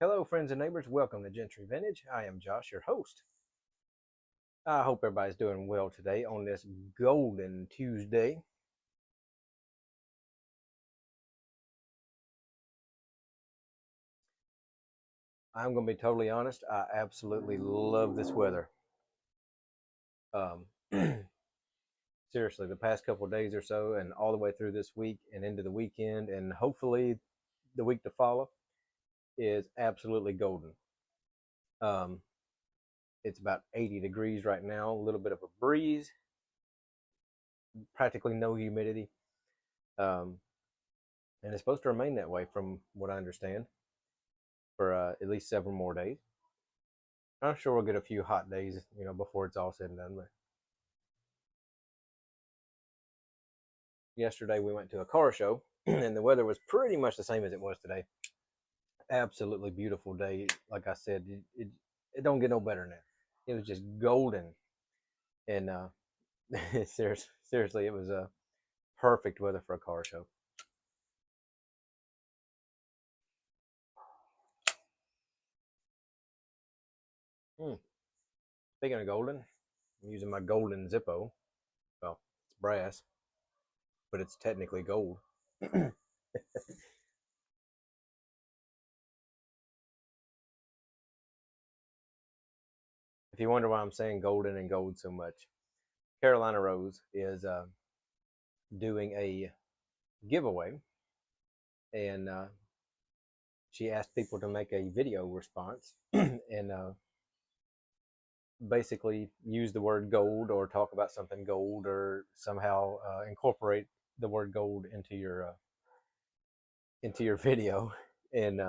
Hello, friends and neighbors. Welcome to Gentry Vintage. I am Josh, your host. I hope everybody's doing well today on this Golden Tuesday. I'm going to be totally honest. I absolutely love this weather. Um, Seriously, the past couple of days or so, and all the way through this week and into the weekend, and hopefully the week to follow, is absolutely golden. Um, it's about 80 degrees right now, a little bit of a breeze, practically no humidity. Um, and it's supposed to remain that way from what I understand for at least several more days. I'm sure we'll get a few hot days, before it's all said and done. But yesterday we went to a car show, and the weather was pretty much the same as it was today. Absolutely beautiful day. Like I said, it don't get no better than that. It was just golden, and seriously, it was a perfect weather for a car show. Hmm. Speaking of golden, I'm using my golden Zippo. Well, it's brass, but it's technically gold. If you wonder why I'm saying golden and gold so much, Carolina Rose is doing a giveaway, and she asked people to make a video response and basically use the word gold or talk about something gold or somehow incorporate the word gold into your video. And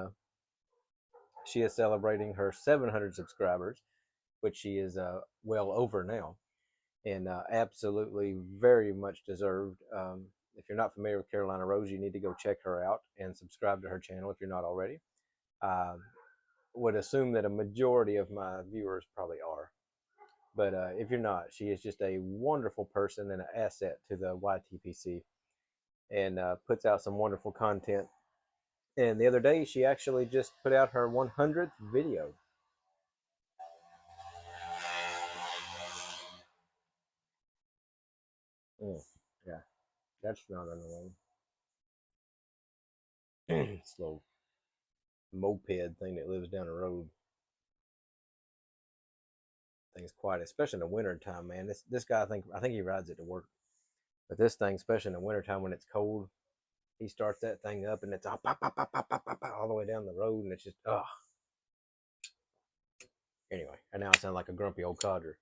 she is celebrating her 700 subscribers, which she is well over now, and absolutely very much deserved. If you're not familiar with Carolina Rose, you need to go check her out and subscribe to her channel if you're not already. I would assume that a majority of my viewers probably are. But if you're not, she is just a wonderful person and an asset to the YTPC, and puts out some wonderful content. And the other day, she actually just put out her 100th video. Mm, yeah, that's not annoying. It's a little moped thing that lives down the road. Thing's quiet, especially in the winter time, man. This guy, I think he rides it to work. But this thing, especially in the wintertime when it's cold, he starts that thing up and it's all pop, pop, pop, pop, pop, pop, pop, all the way down the road, and it's just anyway. And now I sound like a grumpy old codger.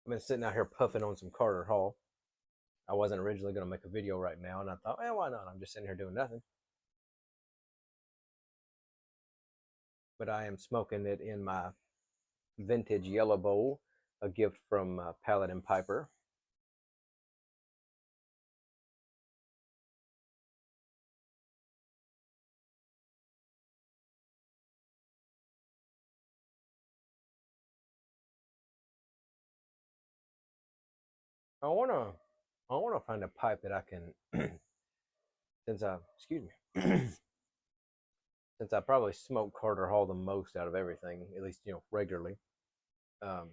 I've been sitting out here puffing on some Carter Hall. I wasn't originally going to make a video right now, and I thought, why not? I'm just sitting here doing nothing. But I am smoking it in my vintage yellow bowl, a gift from Paladin Piper. I wanna, I wanna find a pipe that I can, since I, excuse me, since I probably smoke Carter Hall the most out of everything, at least regularly. I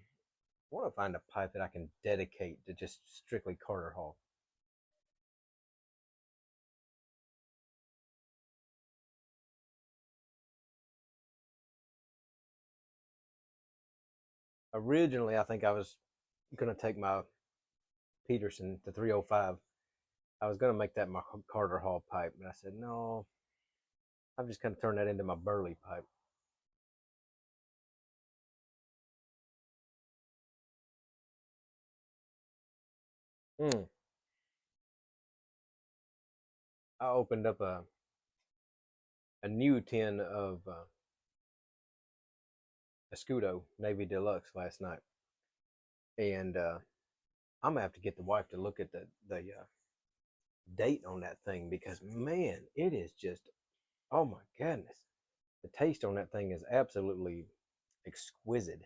want to find a pipe that I can dedicate to just strictly Carter Hall. Originally, I think I was gonna take my Peterson to 305. I was gonna make that my Carter Hall pipe, but I said no. I'm just gonna turn that into my Burley pipe. Mm. I opened up a new tin of Escudo Navy Deluxe last night, and I'm gonna have to get the wife to look at the date on that thing because man, it is just, oh my goodness, the taste on that thing is absolutely exquisite.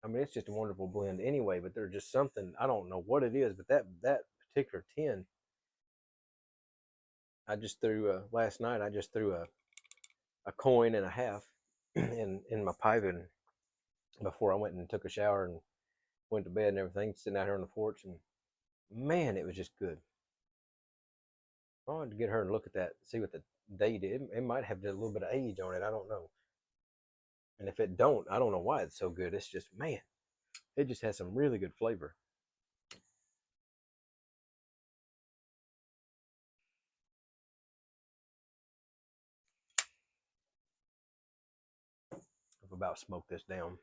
I mean, it's just a wonderful blend anyway. But there's just something, I don't know what it is, but that particular tin, I just threw last night. I just threw a coin and a half in my pipe, and before I went and took a shower and went to bed and everything, sitting out here on the porch, and man, it was just good. I wanted to get her and look at that, see what the date is. It might have a little bit of age on it. I don't know. And if it don't, I don't know why it's so good. It's just, man, it just has some really good flavor. I've about smoked this down.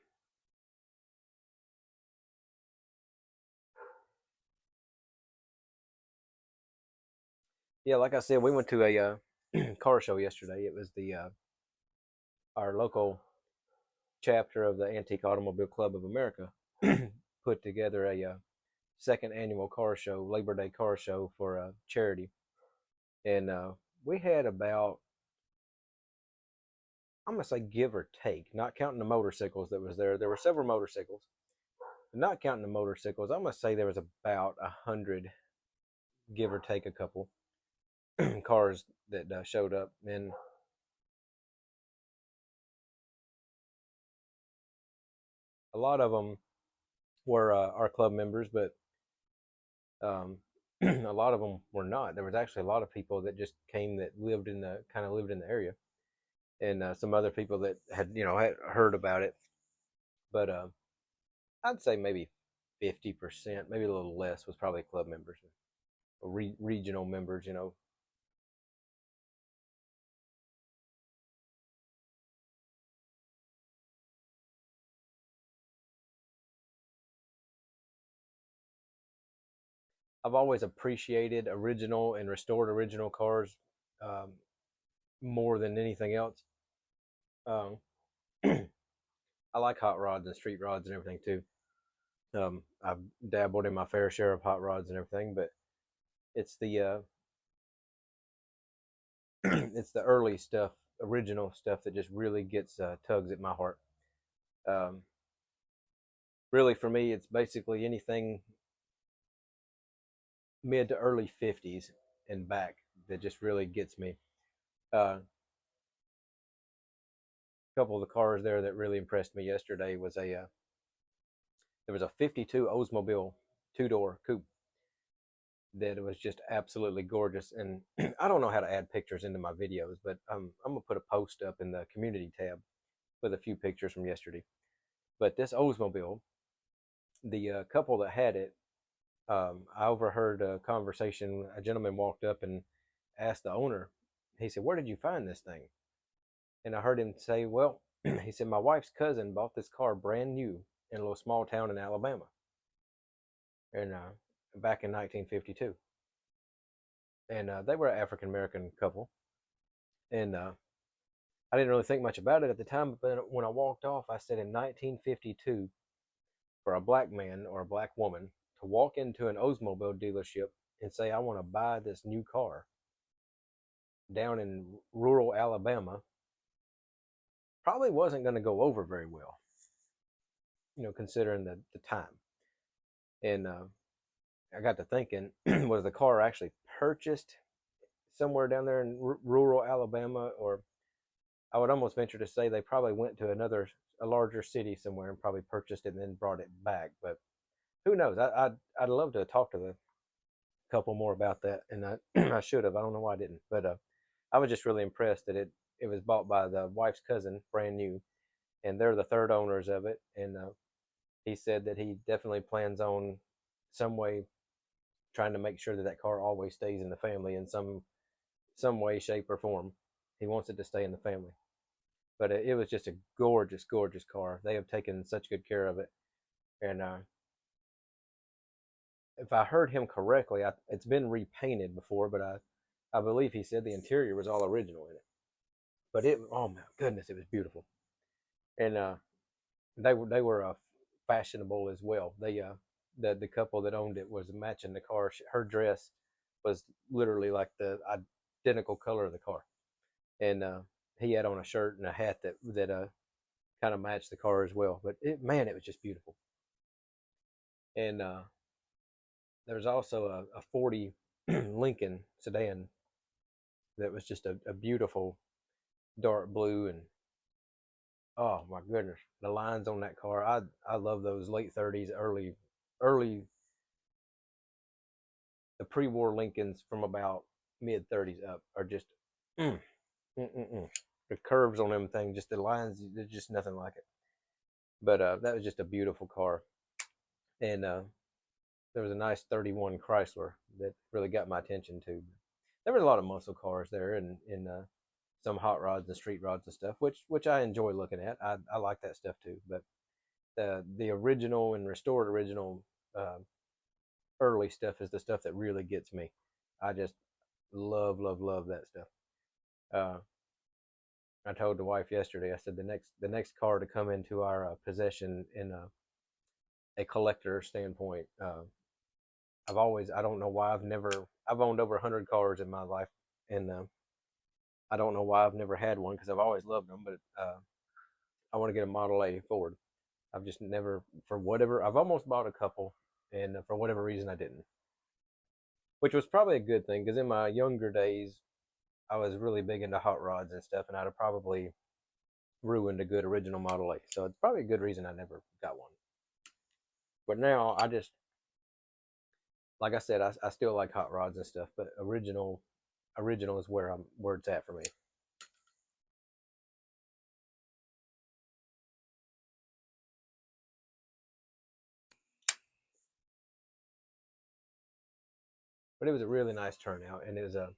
Yeah, like I said, we went to a car show yesterday. It was the our local chapter of the Antique Automobile Club of America put together a second annual car show, Labor Day car show for charity, and we had about, I'm gonna say give or take, not counting the motorcycles that was there. There were several motorcycles, but not counting the motorcycles. I'm gonna say there was about 100, give or take a couple, cars that showed up, and a lot of them were our club members, but um, a lot of them were not. There was actually a lot of people that just came that lived in the area, and some other people that had heard about it. But I'd say maybe 50%, maybe a little less, was probably club members or regional members. I've always appreciated original and restored original cars um, more than anything else. Um, I like hot rods and street rods and everything too. I've dabbled in my fair share of hot rods and everything, but it's the it's the early stuff, original stuff that just really gets tugs at my heart. Um, Really, for me, it's basically anything mid to early 50s and back that just really gets me. A couple of the cars there that really impressed me yesterday was there was a 52 Oldsmobile two-door coupe that was just absolutely gorgeous. And I don't know how to add pictures into my videos, but I'm gonna put a post up in the community tab with a few pictures from yesterday. But this Oldsmobile, the couple that had it, I overheard a conversation. A gentleman walked up and asked the owner. He said, "Where did you find this thing?" And I heard him say, "Well," he said, "my wife's cousin bought this car brand new in a little small town in Alabama, and back in 1952." And they were an African American couple, and I didn't really think much about it at the time. But when I walked off, I said, in 1952, for a black man or a black woman to walk into an Oldsmobile dealership and say, "I want to buy this new car," down in rural Alabama, probably wasn't going to go over very well, considering the time. And I got to thinking, was the car actually purchased somewhere down there in rural Alabama? Or I would almost venture to say they probably went to a larger city somewhere and probably purchased it and then brought it back. But who knows? I'd love to talk to the couple more about that, and I I should have. I don't know why I didn't, but I was just really impressed that it was bought by the wife's cousin, brand new, and they're the third owners of it. And he said that he definitely plans on some way trying to make sure that that car always stays in the family in some way, shape, or form. He wants it to stay in the family. But it was just a gorgeous, gorgeous car. They have taken such good care of it. And if I heard him correctly, it's been repainted before, but I believe he said the interior was all original in it. But oh my goodness, it was beautiful. And they were fashionable as well. The couple that owned it was matching the car. Her dress was literally like the identical color of the car, and he had on a shirt and a hat that kind of matched the car as well. But man, it was just beautiful. And there's also a 40 Lincoln sedan that was just a beautiful dark blue, and oh my goodness, the lines on that car. I love those late 30s, early the pre-war Lincolns from about mid 30s up are just mm, the curves on them things, just the lines, there's just nothing like it. But that was just a beautiful car, and there was a nice 31 Chrysler that really got my attention too. There was a lot of muscle cars there, and in some hot rods and street rods and stuff, which I enjoy looking at. I like that stuff too. But the original and restored original uh, early stuff is the stuff that really gets me. I just love that stuff. Uh, I told the wife yesterday. I said the next car to come into our possession in a collector standpoint. I don't know why I've owned over 100 cars in my life, and I don't know why I've never had one because I've always loved them. But I want to get a Model A Ford. I've just never, for whatever, I've almost bought a couple, and for whatever reason I didn't, which was probably a good thing because in my younger days I was really big into hot rods and stuff, and I'd have probably ruined a good original Model A. So it's probably a good reason I never got one. But now I just, like I said, I still like hot rods and stuff, but original is where it's at for me. But it was a really nice turnout, and it was a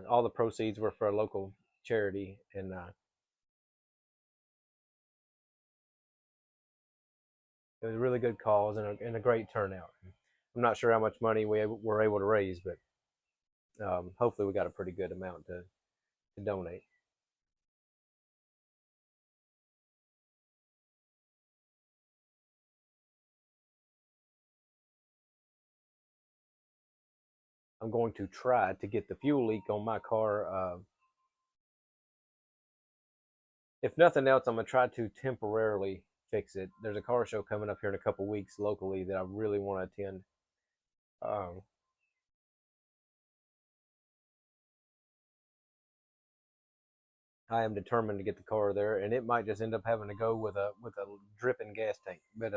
all the proceeds were for a local charity, and it was a really good cause and a great turnout. I'm not sure how much money we were able to raise, but hopefully we got a pretty good amount to donate. I'm going to try to get the fuel leak on my car. If nothing else, I'm gonna try to temporarily fix it. There's a car show coming up here in a couple weeks locally that I really want to attend. Um, I am determined to get the car there, and it might just end up having to go with a dripping gas tank. But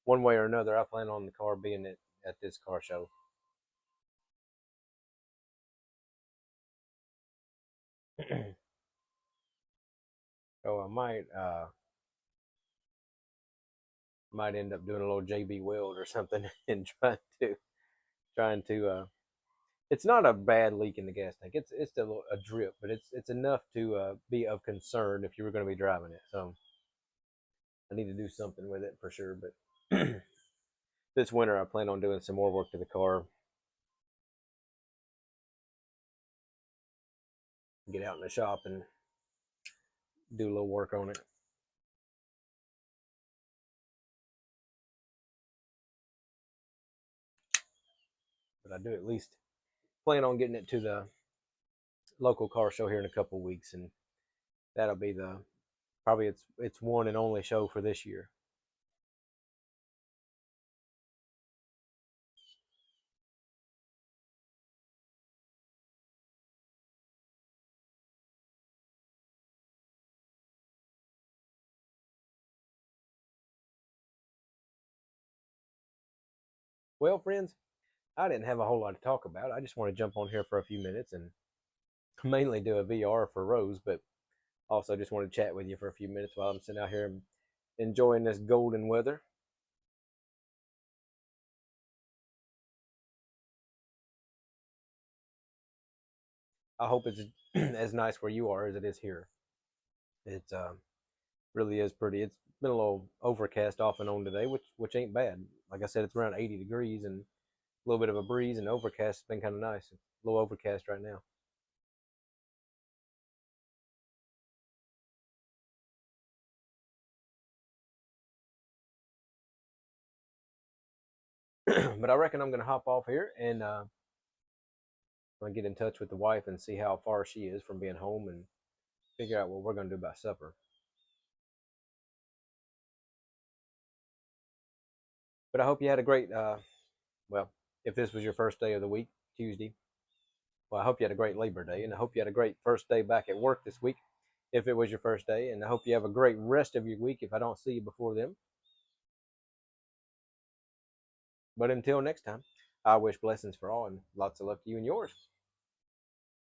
one way or another, I plan on the car being at this car show. So I might end up doing a little JB Weld or something and trying to. It's not a bad leak in the gas tank. It's a drip, but it's enough to be of concern if you were going to be driving it. So I need to do something with it for sure. But this winter, I plan on doing some more work to the car. Get out in the shop and do a little work on it. But I do at least plan on getting it to the local car show here in a couple weeks, and that'll be the probably its one and only show for this year. Well, friends, I didn't have a whole lot to talk about. I just want to jump on here for a few minutes and mainly do a VR for Rose, but also just want to chat with you for a few minutes while I'm sitting out here enjoying this golden weather. I hope it's as nice where you are as it is here. It's really is pretty. It's been a little overcast off and on today, which ain't bad. Like I said, it's around 80 degrees and a little bit of a breeze, and overcast has been kind of nice. It's a little overcast right now. But I reckon I'm going to hop off here and I'll get in touch with the wife and see how far she is from being home and figure out what we're going to do about supper. But I hope you had a great, well, if this was your first day of the week, Tuesday, well, I hope you had a great Labor Day, and I hope you had a great first day back at work this week, if it was your first day, and I hope you have a great rest of your week if I don't see you before then. But until next time, I wish blessings for all and lots of luck to you and yours.